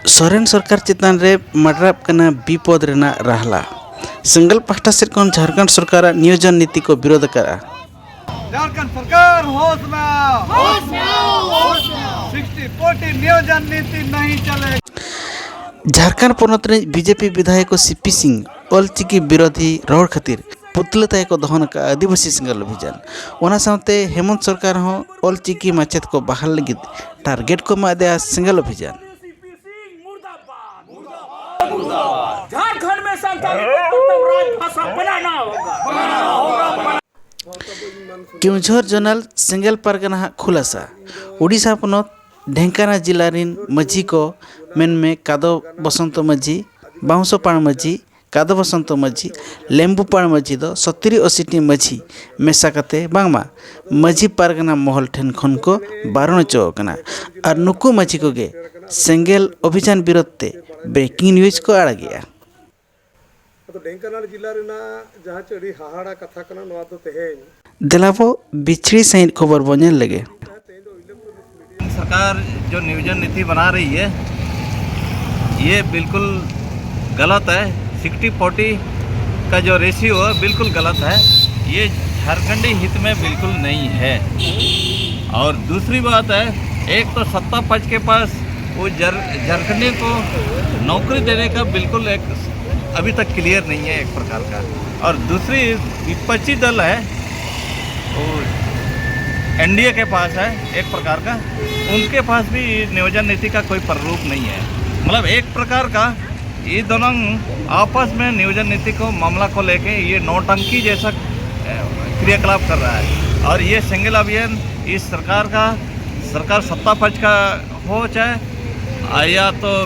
सोरेन सरकार चितान रे मडराब कना विपद रेना रहला सेंगल पाहटा सेट कोन झारखंड सरकार नियोजन नीति को विरोध करा। झारखंड सरकार होश में आओ, होश में आओ, होश में आओ। 60-40 नियोजन नीति नहीं चलेगी। झारखंड पोनत रे बीजेपी विधायक सीपी सिंह ऑलचिकी विरोधी रोड खातिर पुतलता को दहन का आदिवासी सेंगल अभियान ओना साथे हेमंत सरकार हो ऑलचिकी माचेत को बहाल लगित टारगेट को मादे सेंगल अभियान। झारखंड में संताली राजभाषा बनाना होगा। केउझर जोनाल सेंगल परगना खुलासा ओडिशा पनत ढेंकाना जिला रिन मझी को मेन में कादो बसंत मझी बाउंसोपाण मझी कादो बसंत मझी लेम्बुपाण मझी दो 70-80 मझी मेसा कते बांगमा मझी परगना महल ठेन खन को बारण चौकना और नुकु मझी को गे सेंगल अभियान विरोधते ब्रेकिंग न्यूज को आड़ गया। तो ढेंकानाल जिला रेना जहाँ चढ़ी हाहाड़ा कथा कना नवा तो तेहें दिलावो बिछड़ी सहित खबर बने लगे। सरकार जो नियोजन नीति बना रही है ये बिल्कुल गलत है। 60-40 का जो रेशियो है बिल्कुल गलत है। ये झारखंडी हित में बिल्कुल नहीं है। और दूसरी बात है, एक तो सत्ता पक्ष के पास वो झारखंडी को नौकरी देने का बिल्कुल एक अभी तक क्लियर नहीं है एक प्रकार का। और दूसरी विपक्षी दल है वो एनडीए के पास है एक प्रकार का, उनके पास भी नियोजन नीति का कोई प्रारूप नहीं है। मतलब एक प्रकार का ये दोनों आपस में नियोजन नीति को मामला को लेके ये नौटंकी जैसा क्रियाकलाप कर रहा है। और ये सेंगल अभियान इस सरकार सत्ता पक्ष का हो चाहे या तो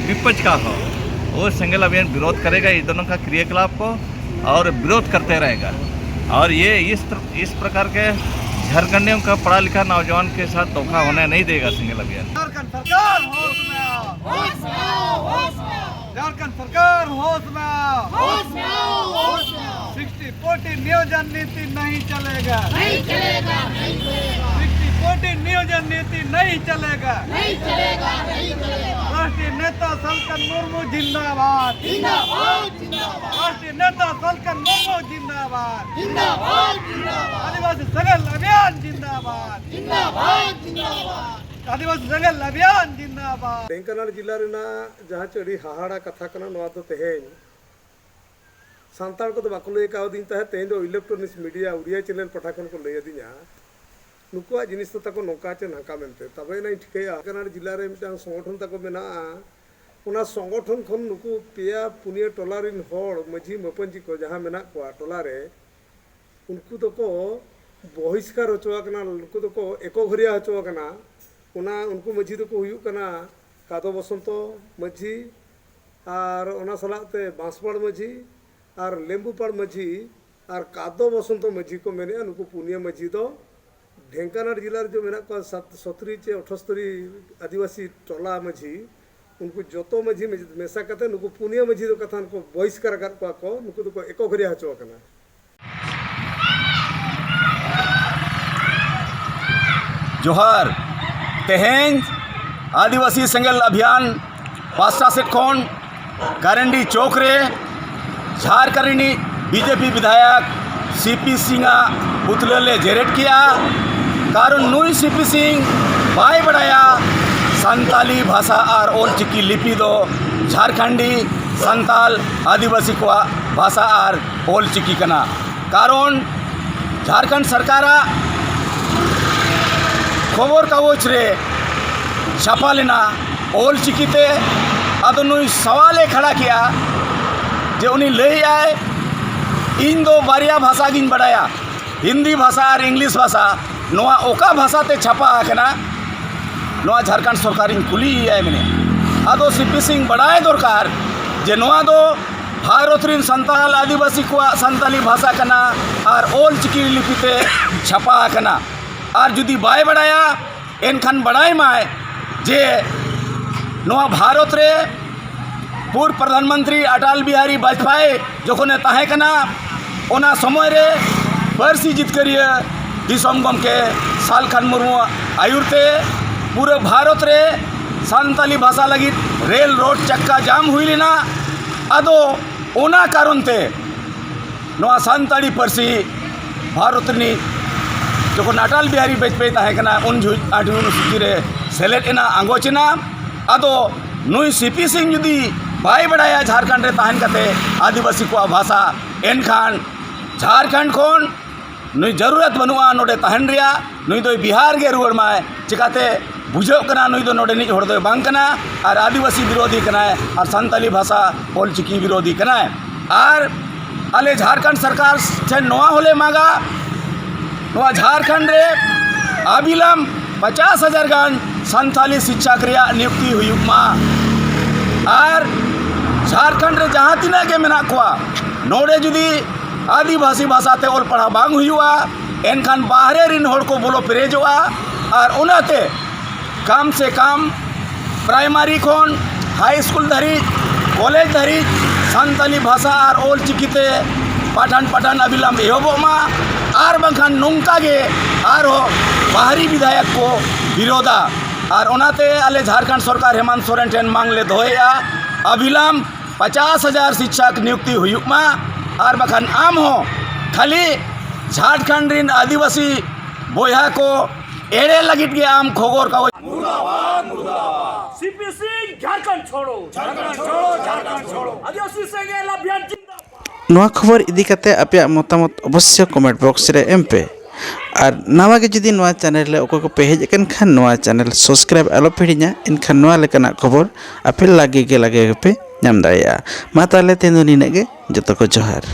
विपक्ष का हो, वो सेंगल अभियान विरोध करेगा इस दोनों का क्रियाकलाप को और विरोध करते रहेगा। और ये इस प्रकार के झारखंडियों का पढ़ा लिखा नौजवान के साथ धोखा होने नहीं देगा सेंगल अभियान। झारखंड सरकार होश में आओ, होश में आओ, होश में आओ। झारखंड सरकार होश में आओ, होश में आओ, होश में आओ। 60-40 नियोजन नीति नहीं चलेगा, नहीं चलेगा, नहीं चलेगा। 60-40 नियोजन नीति नहीं चलेगा, नहीं चलेगा, नहीं चलेगा। राष्ट्रीय नेता सलकन मुर्मू जिंदाबाद, जिंदाबाद, जिंदाबाद। राष्ट्रीय नेता सलकन मुर्मू जिंदाबाद, जिंदाबाद, जिंदाबाद। आदिवासी सेंगल अभियान जिंदाबाद, जिंदाबाद, जिंदाबाद। आदिवासी सेंगल अभियान जिंदाबाद। ढेंकानाल जिला रेना जहाँ चढ़ी हाहाड़ा कथा कना नवा तो तेहें सांताल को तो बाको लय कावदिन ताहे तेहें दो इलेक्ट्रॉनिक्स मीडिया उड़िया चैनल पठाकन को लय दिना नुकुआ जिनिस तो ताको नोका चे नाका मेनते तबे नहीं ठिकया ढेंकानाल जिला रे मिटांग संगठन ताको मेना उना संगठन खन नुकु पेया पुनिया टोला रिन होड़ मझी मपंजी को जहाँ मेना को टोला रे उनको तो को बहिष्कार होचवा कना उनको तो को एको घरिया होचवा कना उना उनको मझी तो को हुयु कना कादो बसंत मझी और उना सलाते बांसपाड़ मझी और लेम्बुपाड़ मझी और कादो बसंत मझी को मेने उनको पुनिया मझी दो ढेंकानाल जिला जो मेना को 70-78 आदिवासी टोला मझी उनको जोतो मझी मेसा कते नुको पुनिया मझी दो कथा उनको बहिष्कार कर को नुको तो एको घरिया हचवा कना। जोहार तेहें आदिवासी सेंगल अभियान पास्टा सेट खन गारंडी चौक रे झारखंड बीजेपी विधायक सीपी सिंह पुतले जेरेट किया कारण नुई सीपी सिंह बाय बड़ाया संताली भाषा और ऑलचिकी लिपि दो झारखंडी संताल आदिवासी को भाषा और ऑलचिकी कना कारण झारखंड सरकार खबर कागज रे छापा लेना ऑलचिकीते अदो नुई सवाले खड़ा किया जे उनी लई आए इन दो बारिया भाषा गिन बड़ाया हिंदी भाषा और इंग्लिश भाषा नोआ ओका भाषा ते छापा आकना नोआ झारखंड सरकार कुली है मैंने अदो सीपी सिंह बड़ाए दरकार जे नोआ दो भारत रिन संताल आदिवासी को संताली भाषा कना और ऑलचिकी लिपिते छापा आकना और जुदी बाय बड़ाया एनखान बड़ाई माय जे नोआ भारत रे पूर्व प्रधानमंत्री अटल बिहारी वाजपेयी जोखने ताहे कना ओना समय रे पारसी जितकरिया दिसम गमके सालखान मुर्मू आयुरते पूरे भारत रे सानताली भाषा लगी रेल रोड चक्का जाम हुई लेना अदो ओना कारण ते नवा सानताली परसी भारत नी जो अटल बिहारी वाजपेयी तहकना उन यूनिवर्सिटी रे सेलेक्ट एना आंगोचना अदो नुई सीपी सिंह जुदी बाय बड़ाया झारखंड रे तहन कते आदिवासी को भाषा एनखान झारखंड खन नुई जरूरत बनुआ नोडे तहन रिया नुई दो बिहार गे रुआड़ माय चिकाते बुझो कना नुई दो नोडे निज होड़ दो बांग कना और आदिवासी विरोधी कना और सानताली भाषा ऑलचिकी विरोधी कना और आले झारखंड सरकार से नोआ होले मांगा नोआ झारखंड रे अबिलम 50,000 गान सानताली शिक्षक रिया नियुक्ति हुई मा और झारखंड रे जहाँ तीना के मेना कोआ नोडे जुदी आदिवासी भाषा ते ओल पढ़ा बांग हुआ एनखान बाहरे रिन होड़ को बोलो पेरेजोआ और उनाते कम से कम प्राइमरी खन हाई स्कूल धरी कॉलेज धरी सानताली भाषा और ऑलचिकीते पाठन पाठन अबिलम एहबोमा और बंखान नोंका गे और बाहरी विधायक को विरोधा और उनाते आले झारखंड सरकार हेमंत सोरेन ठेन मांग ले दोया अबिलम 50,000 शिक्षक नियुक्ति हुई मा और बखान आम हो खाली झारखंड रिन आदिवासी बोया को एड़े लगिट के आम खोगोर का सीपी सिंह झारखंड छोड़ो झारखंड छोड़ो आदिवासी सेना अभियान जिंदाबाद। नवा खबर इदी कते अपया मतामत अवश्य कमेंट बॉक्स रे एम पे और नवा के जुदी नवा चैनल ले ओको को पे हेज कन खान नवा चैनल सब्सक्राइब आलो पिड़िया इनखान नवा लेकना खबर आपे लागे पे नाम दाया मा ताले तेनो निने गे जतो को जोहार।